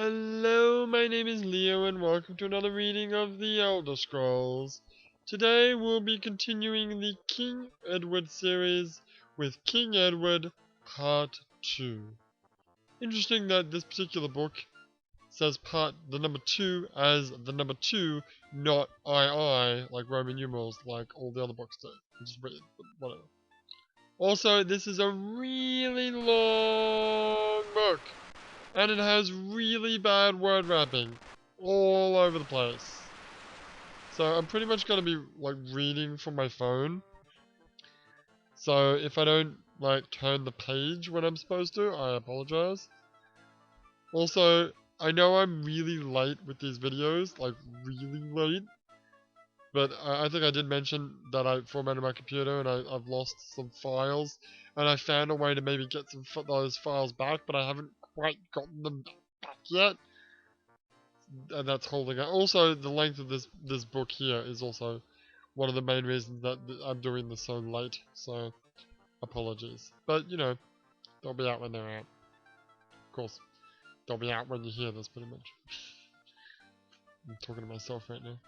Hello, my name is Leo and welcome to another reading of the Elder Scrolls. Today we'll be continuing the King Edward series with King Edward Part 2. Interesting that this particular book says the number 2 as the number 2, not II, like Roman numerals, like all the other books do. Which is weird, but whatever. Also, this is a really long book. And it has really bad word wrapping all over the place. So I'm pretty much going to be like reading from my phone. So if I don't like turn the page when I'm supposed to, I apologize. Also, I know I'm really late with these videos, like really late. But I think I did mention that I formatted my computer and I've lost some files. And I found a way to maybe get those files back, but I haven't quite gotten them back yet. And that's holding out. Also, the length of this book here is also one of the main reasons that I'm doing this so late. So, apologies. But, you know, they'll be out when they're out. Of course, they'll be out when you hear this, pretty much. I'm talking to myself right now.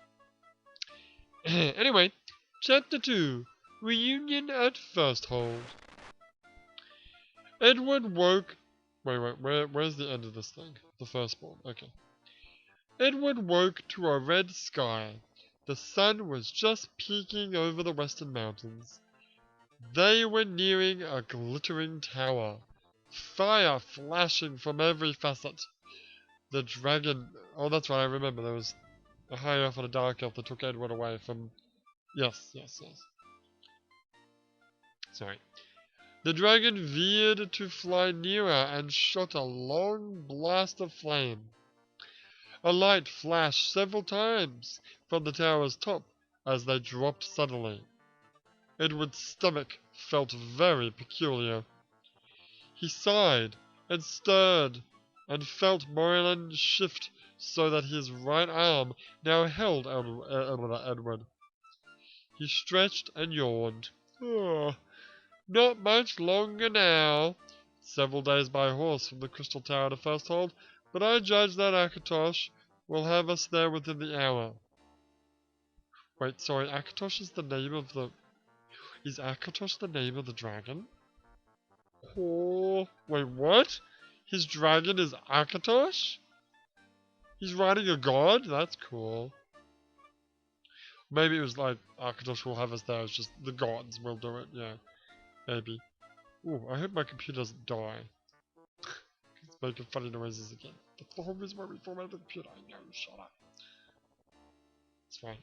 Anyway, Chapter 2. Reunion at First Hold. Edward woke... Wait, where's the end of this thing? The firstborn, okay. Edward woke to a red sky. The sun was just peeking over the western mountains. They were nearing a glittering tower, fire flashing from every facet. The dragon... Oh, that's right, I remember there was a high elf and a dark elf that took Edward away from... Yes. Sorry. The dragon veered to fly nearer and shot a long blast of flame. A light flashed several times from the tower's top as they dropped suddenly. Edward's stomach felt very peculiar. He sighed and stirred and felt Moreland shift so that his right arm now held Edward. He stretched and yawned. Oh, not much longer now. Several days by horse from the Crystal Tower to First Hold, but I judge that Akatosh will have us there within the hour. Wait, sorry, Akatosh is the name of the... Is Akatosh the name of the dragon? Oh, wait, what? His dragon is Akatosh? He's riding a god? That's cool. Maybe it was like, Akatosh will have us there, it's just the gods will do it, yeah. Maybe. Ooh, I hope my computer doesn't die. It's making funny noises again. That's the whole reason why we formatted the computer. I know, shut up. It's fine.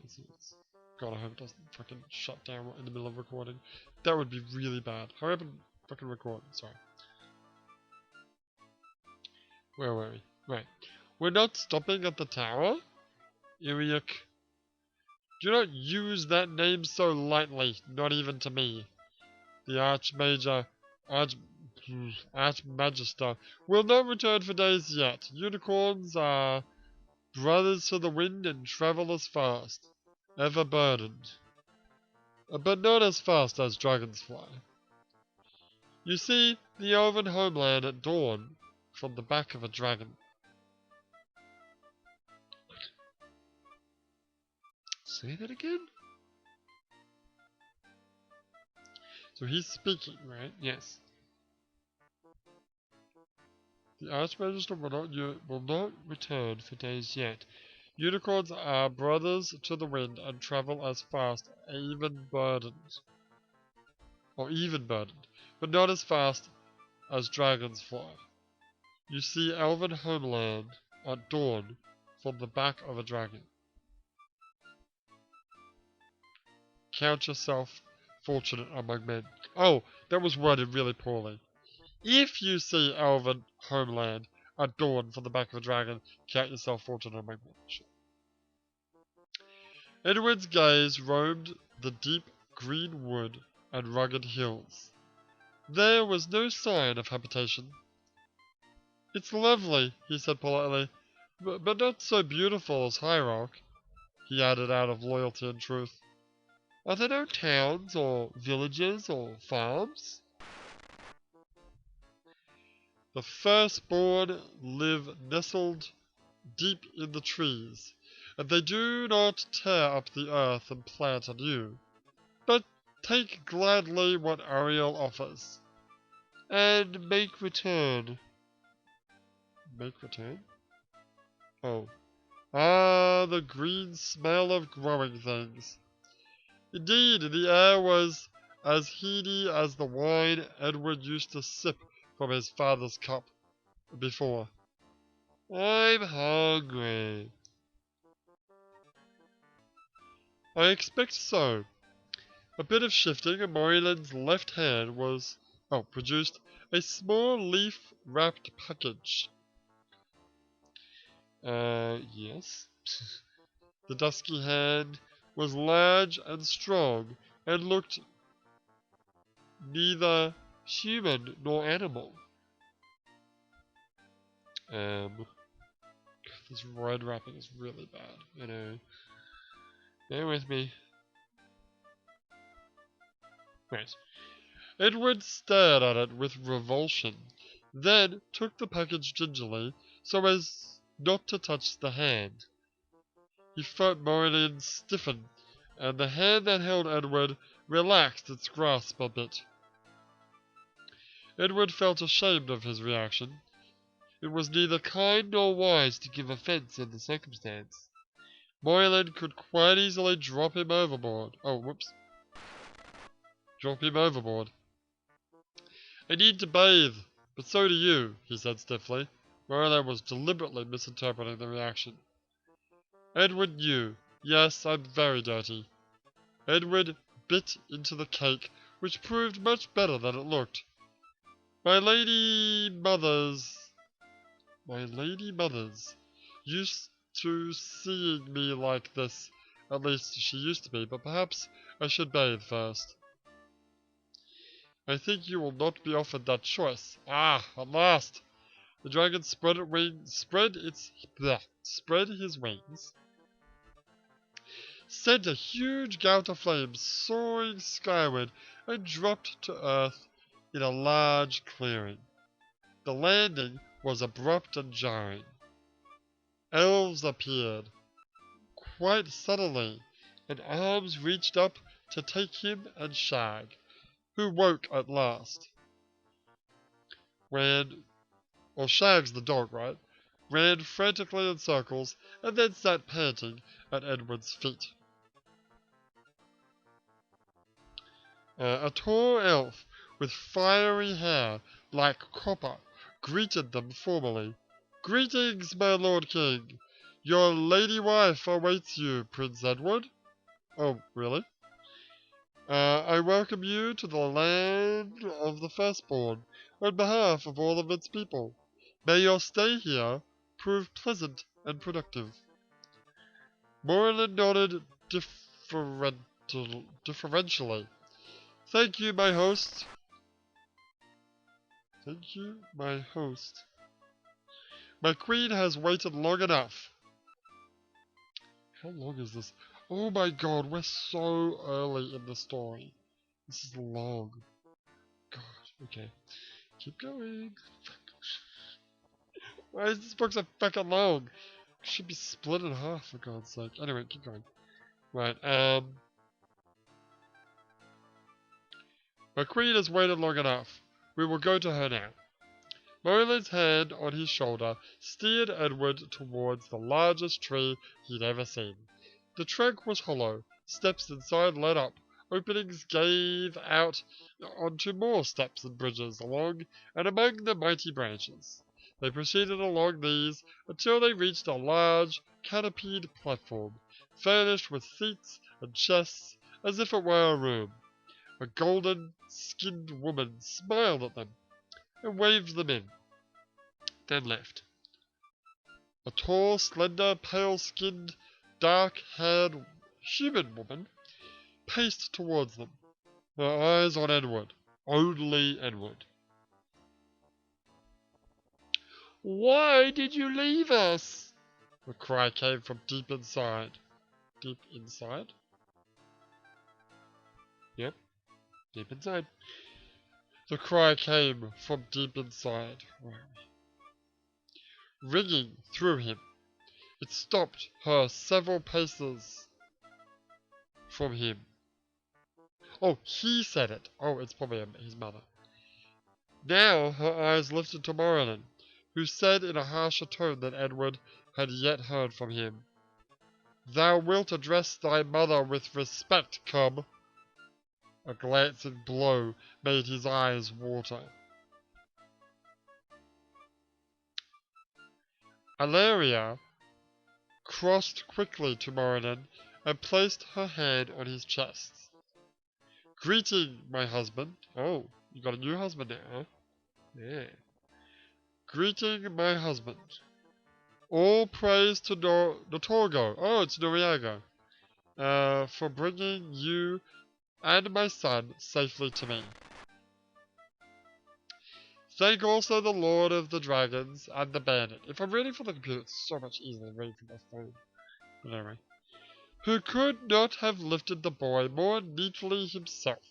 God, I hope it doesn't fucking shut down in the middle of recording. That would be really bad. Hurry up and fucking record. Sorry. Where were we? Right. We're not stopping at the tower? Iriak. Do not use that name so lightly, not even to me. The Archmagister will not return for days yet. Unicorns are brothers to the wind and travel as fast, ever burdened. But not as fast as dragons fly. You see the elven homeland at dawn from the back of a dragon. Say that again? So he's speaking, right? Yes. The Archmagister will not return for days yet. Unicorns are brothers to the wind and travel as fast, even burdened. Or even burdened, but not as fast as dragons fly. You see elven homeland at dawn from the back of a dragon. Count yourself fortunate among men. Oh, that was worded really poorly. If you see elven homeland at dawn from the back of a dragon, count yourself fortunate among men. Sure. Edward's gaze roamed the deep green wood and rugged hills. There was no sign of habitation. It's lovely, he said politely, but not so beautiful as High Rock, he added out of loyalty and truth. Are there no towns or villages or farms? The firstborn live nestled deep in the trees, and they do not tear up the earth and plant anew, but take gladly what Ariel offers, and make return. Make return? Oh. Ah, the green smell of growing things. Indeed, the air was as heady as the wine Edward used to sip from his father's cup before. I'm hungry. I expect so. A bit of shifting, and Moylan's left hand produced a small leaf-wrapped package. Yes. The dusky hand was large and strong, and looked neither human nor animal. This red wrapping is really bad. I know. Bear with me. Right. Edward stared at it with revulsion, then took the package gingerly, so as not to touch the hand. He felt Moylan stiffen, and the hand that held Edward relaxed its grasp a bit. Edward felt ashamed of his reaction. It was neither kind nor wise to give offense in the circumstance. Moylan could quite easily drop him overboard. Oh, whoops. Drop him overboard. I need to bathe, but so do you, he said stiffly. Moylan was deliberately misinterpreting the reaction. Edward knew. Yes, I'm very dirty. Edward bit into the cake, which proved much better than it looked. My lady mothers used to seeing me like this. At least she used to be, but perhaps I should bathe first. I think you will not be offered that choice. Ah, at last! The dragon spread his wings, sent a huge gout of flames soaring skyward, and dropped to earth in a large clearing. The landing was abrupt and jarring. Elves appeared, quite suddenly, and arms reached up to take him and Shag, who woke at last. Shag's the dog, right? Ran frantically in circles, and then sat panting at Edward's feet. A tall elf with fiery hair like copper greeted them formally. Greetings, my lord king! Your lady wife awaits you, Prince Edward. Oh, really? I welcome you to the land of the firstborn, on behalf of all of its people. May your stay here prove pleasant and productive. Moreland nodded differentially. Thank you, my host. Thank you, my host. My queen has waited long enough. How long is this? Oh my god, we're so early in the story. This is long. God, okay. Keep going. Why is this book so fucking long? It should be split in half, for God's sake. Anyway, keep going. Right, my queen has waited long enough. We will go to her now. Merlin's hand on his shoulder steered Edward towards the largest tree he'd ever seen. The trunk was hollow, steps inside led up, openings gave out onto more steps and bridges along and among the mighty branches. They proceeded along these until they reached a large, canopied platform, furnished with seats and chests as if it were a room. A golden-skinned woman smiled at them and waved them in, then left. A tall, slender, pale-skinned, dark-haired human woman paced towards them, her eyes on Edward. Only Edward. Why did you leave us? The cry came from deep inside. Deep inside? Yep, deep inside. The cry came from deep inside, ringing through him. It stopped her several paces from him. Oh, he said it. Oh, it's probably his mother. Now her eyes lifted to Morelin, who said in a harsher tone than Edward had yet heard from him, "Thou wilt address thy mother with respect, cub." A glancing blow made his eyes water. Alaria crossed quickly to Morelin and placed her hand on his chest. "Greeting, my husband." Oh, you got a new husband now, huh? Yeah. "Greeting, my husband. All praise to Notorgo." Oh, it's Noriago. For bringing you and my son safely to me. Thank also the Lord of the Dragons and the Bandit. If I'm reading from the computer, it's so much easier than reading from my phone. But anyway. Who could not have lifted the boy more neatly himself.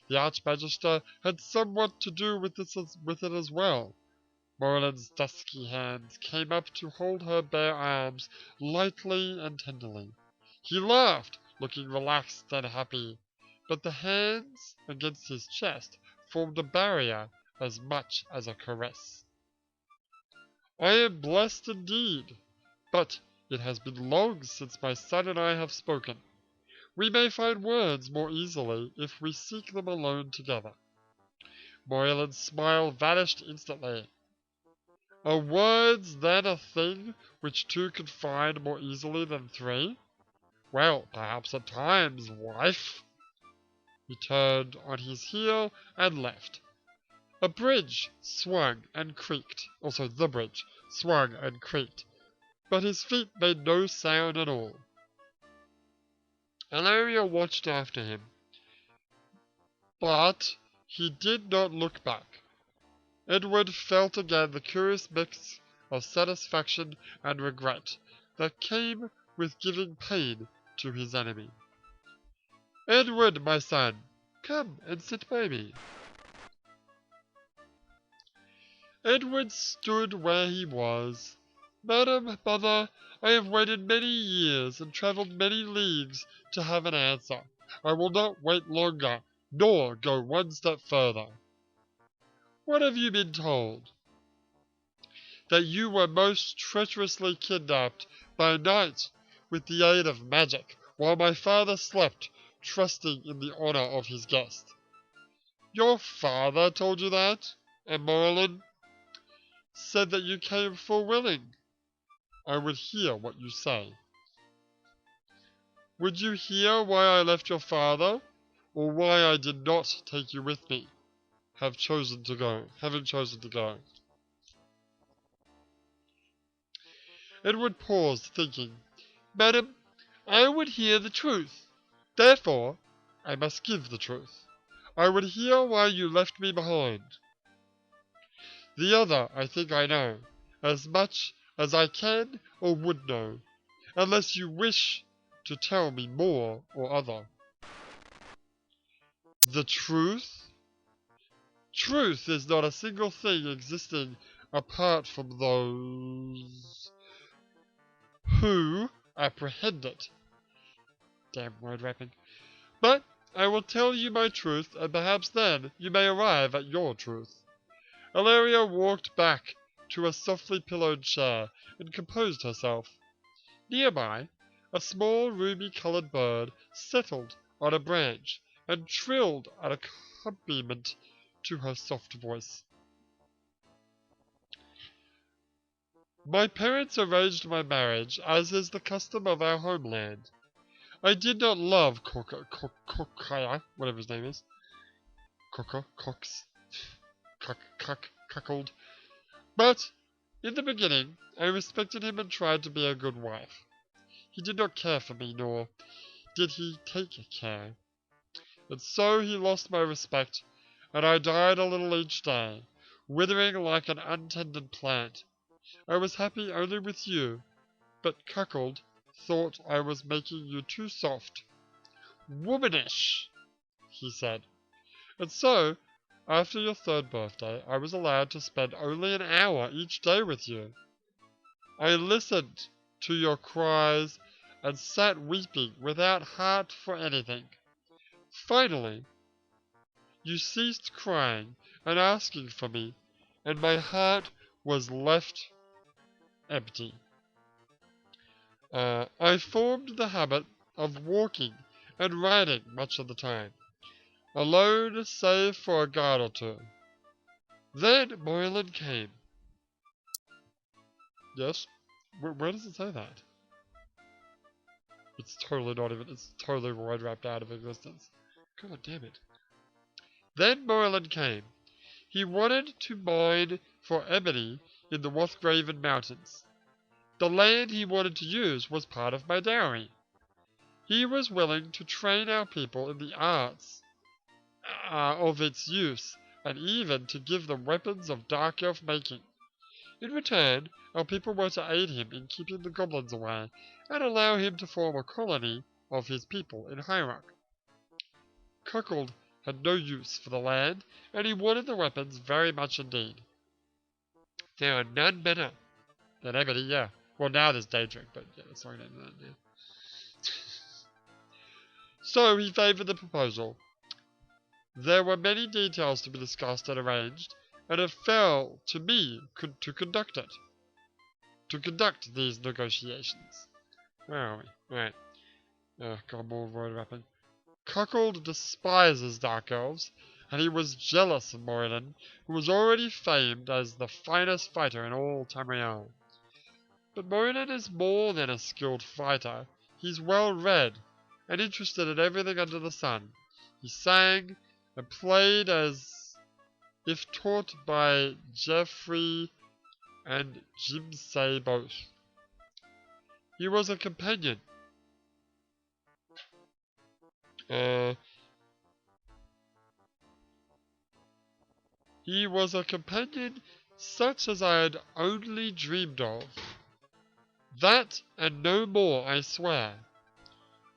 The Archmagister had somewhat to do with it as well. Morland's dusky hands came up to hold her bare arms lightly and tenderly. He laughed, looking relaxed and happy, but the hands against his chest formed a barrier as much as a caress. "I am blessed indeed, but it has been long since my son and I have spoken. We may find words more easily if we seek them alone together." Moylan's smile vanished instantly. "Are words then a thing which two can find more easily than three? Well, perhaps at times, wife." He turned on his heel and left. A bridge swung and creaked. Also, the bridge swung and creaked, but his feet made no sound at all. Alaria watched after him, but he did not look back. Edward felt again the curious mix of satisfaction and regret that came with giving pain to his enemy. "Edward, my son, come and sit by me." Edward stood where he was. "Madam, mother, I have waited many years and travelled many leagues to have an answer. I will not wait longer, nor go one step further." "What have you been told?" "That you were most treacherously kidnapped by night with the aid of magic, while my father slept, trusting in the honor of his guest." "Your father told you that? And Merlin said that you came full willing. I would hear what you say." "Would you hear why I left your father, or why I did not take you with me, having chosen to go?" Edward paused, thinking. "Madam, I would hear the truth. Therefore, I must give the truth. I would hear why you left me behind. The other I think I know, as much as I can or would know, unless you wish to tell me more or other." "The truth?" "Truth is not a single thing existing apart from those who apprehend it." Damn word wrapping. "But I will tell you my truth, and perhaps then you may arrive at your truth." Alaria walked back to a softly pillowed chair and composed herself. Nearby, a small ruby-colored bird settled on a branch and trilled an accompaniment to her soft voice. "My parents arranged my marriage, as is the custom of our homeland. I did not love Kokaya, whatever his name is. Cox, cuckold. But, in the beginning, I respected him and tried to be a good wife. He did not care for me, nor did he take care. And so he lost my respect, and I died a little each day, withering like an untended plant. I was happy only with you, but Cuckold thought I was making you too soft. Womanish, he said. And so After your third birthday, I was allowed to spend only an hour each day with you. I listened to your cries and sat weeping without heart for anything. Finally, you ceased crying and asking for me, and my heart was left empty. I formed the habit of walking and riding much of the time, alone save for a guard or two. Then Moylan came. Yes? Where does it say that? It's totally not even, it's totally word wrapped out of existence. God damn it. Then Moylan came. He wanted to mine for ebony in the Wathgraven Mountains. The land he wanted to use was part of my dowry. He was willing to train our people in the arts of its use, and even to give them weapons of dark elf making. In return, our people were to aid him in keeping the goblins away, and allow him to form a colony of his people in High Rock. Cuckold had no use for the land, and he wanted the weapons very much indeed. There are none better than ebony, yeah. Well, now there's Daedric, but yeah, it's not that now. So he favoured the proposal. There were many details to be discussed and arranged, and it fell to me to conduct it. To conduct these negotiations. Where are we? Right. Oh, God, more word wrapping. Cuckold despises dark elves, and he was jealous of Moylan, who was already famed as the finest fighter in all Tamriel. But Moylan is more than a skilled fighter. He's well read, and interested in everything under the sun. He sang and played as if taught by Geoffrey and Jimsay both. He was a companion. He was a companion such as I had only dreamed of. That and no more, I swear.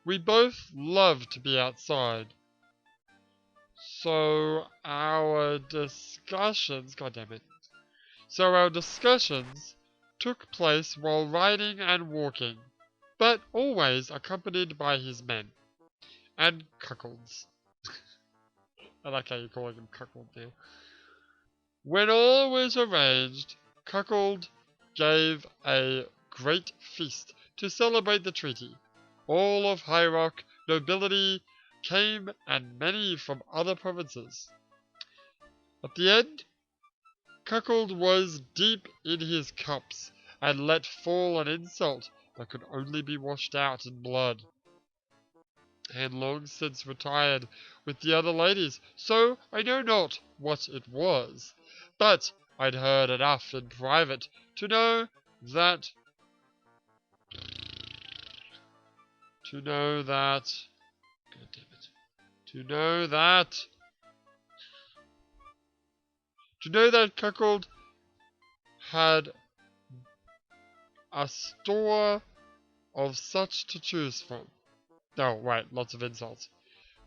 We both loved to be outside. So our discussions, God damn it. So our discussions took place while riding and walking, but always accompanied by his men and cuckolds. I like how you're calling him cuckold now. When all was arranged, Cuckold gave a great feast to celebrate the treaty. All of High Rock nobility came, and many from other provinces. At the end, Cuckold was deep in his cups, and let fall an insult that could only be washed out in blood. I had long since retired with the other ladies, so I know not what it was. But I'd heard enough in private to know that... God damn it. To know that Cuckold had a store of such to choose from. Oh, right, lots of insults.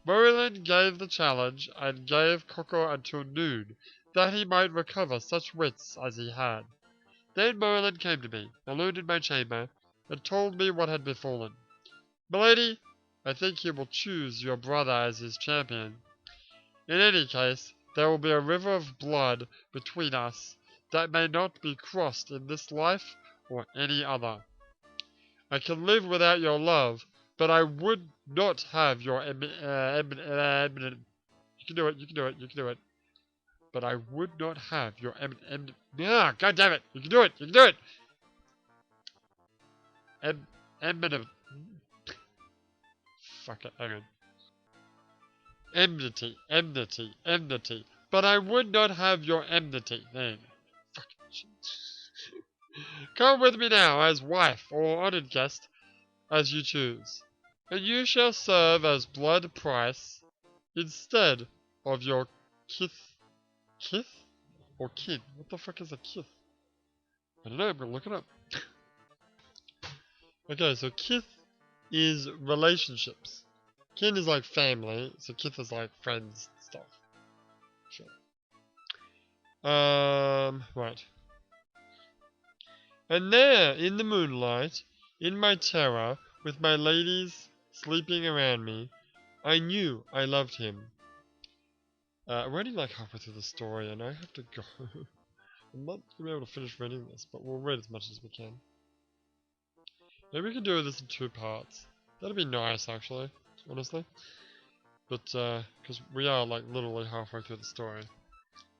Merlin gave the challenge, and gave Coco until noon, that he might recover such wits as he had. Then Merlin came to me, alone in my chamber, and told me what had befallen. Milady, I think he will choose your brother as his champion. In any case, there will be a river of blood between us that may not be crossed in this life or any other. I can live without your love, but I would not have your you can do it, you can do it, you can do it. But I would not have your God damn it, you can do it, you can do it. Eminent. Fuck it, hang on. Enmity. But I would not have your enmity. There you go. Fucking shit. Come with me now as wife or honored guest, as you choose. And you shall serve as blood price instead of your kith. Kith? Or kin? What the fuck is a kith? I don't know, I'm gonna look it up. Okay, so kith is relationships. Kin is like family, so kith is like friends stuff. Sure. Right. And there, in the moonlight, in my terror, with my ladies sleeping around me, I knew I loved him. We're already like halfway through the story, and I have to go. I'm not gonna be able to finish reading this, but we'll read as much as we can. Maybe we can do this in 2 parts. That'd be nice, actually, honestly. But, because we are, like, literally halfway through the story.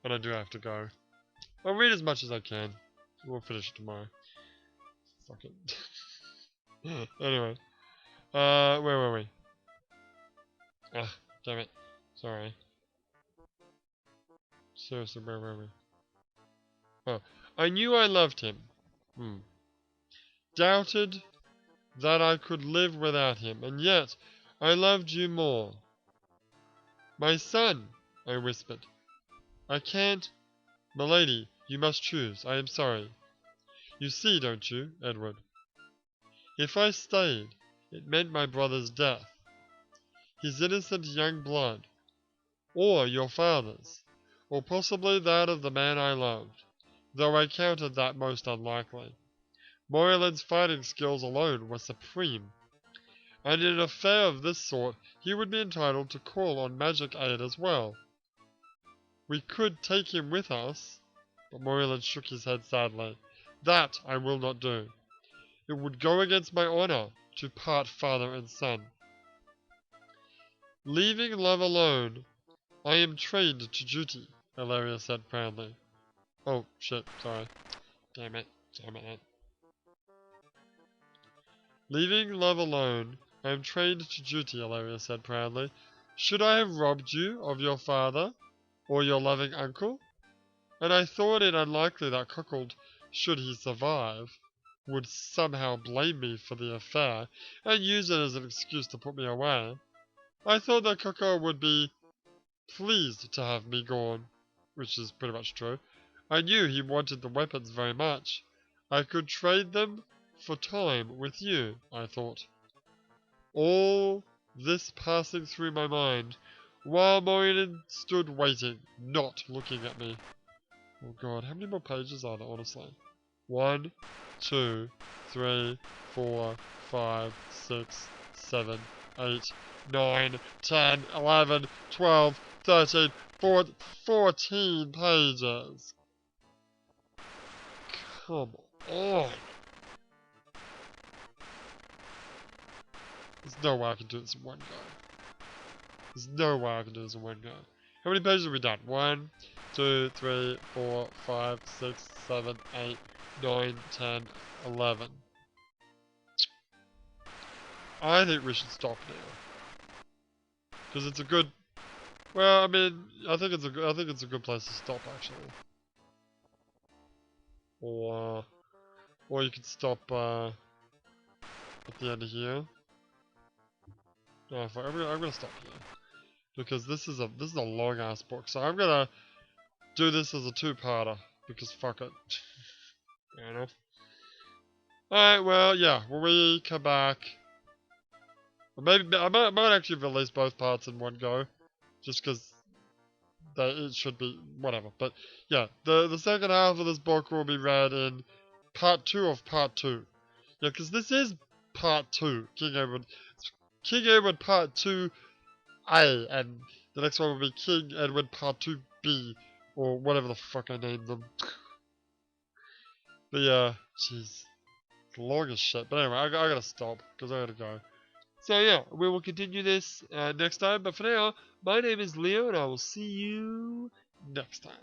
And I do have to go. I'll read as much as I can. We'll finish it tomorrow. Fuck it. Anyway. Where were we? Ah, damn it. Sorry. Seriously, where were we? Oh, I knew I loved him. Doubted that I could live without him, and yet I loved you more. My son, I whispered. I can't. Milady, you must choose. I am sorry. You see, don't you, Edward? If I stayed, it meant my brother's death. His innocent young blood. Or your father's. Or possibly that of the man I loved. Though I counted that most unlikely. Moreland's fighting skills alone were supreme. And in an affair of this sort, he would be entitled to call on magic aid as well. We could take him with us, but Moreland shook his head sadly. That I will not do. It would go against my honor to part father and son. Leaving love alone, I am trained to duty, Ilaria said proudly. Oh, shit, sorry. Damn it. Sorry about that. Leaving love alone, I am trained to duty, Ilaria said proudly. Should I have robbed you of your father, or your loving uncle? And I thought it unlikely that Cuckold, should he survive, would somehow blame me for the affair, and use it as an excuse to put me away. I thought that Cuckold would be pleased to have me gone, which is pretty much true. I knew he wanted the weapons very much. I could trade them for time with you, I thought. All this passing through my mind, while Moynihan stood waiting, not looking at me. Oh god, how many more pages are there, honestly? 1, 2, 3, 4, 5, 6, 7, 8, 9, 10, 11, 12, 13, 14 pages. Come on. There's no way I can do this in one go. There's no way I can do this in one go. How many pages have we done? 1, 2, 3, 4, 5, 6, 7, 8, 9, 10, 11. I think we should stop now. Because it's a good... Well, I mean, I think it's a good place to stop, actually. Or you could stop, at the end of here. No, fuck, I'm gonna stop here. Because this is a long-ass book, so I'm gonna do this as a 2-parter. Because fuck it. Fair enough. Alright, well, yeah, when we come back... Maybe, I might actually release both parts in one go. Just because it should be, whatever. But, yeah, the second half of this book will be read in part 2 of part 2. Yeah, because this is part 2, King Edward part 2A, and the next one will be King Edward part 2B, or whatever the fuck I named them. But yeah, jeez. It's long as shit. But anyway, I gotta stop, because I gotta go. So yeah, we will continue this next time. But for now, my name is Leo, and I will see you next time.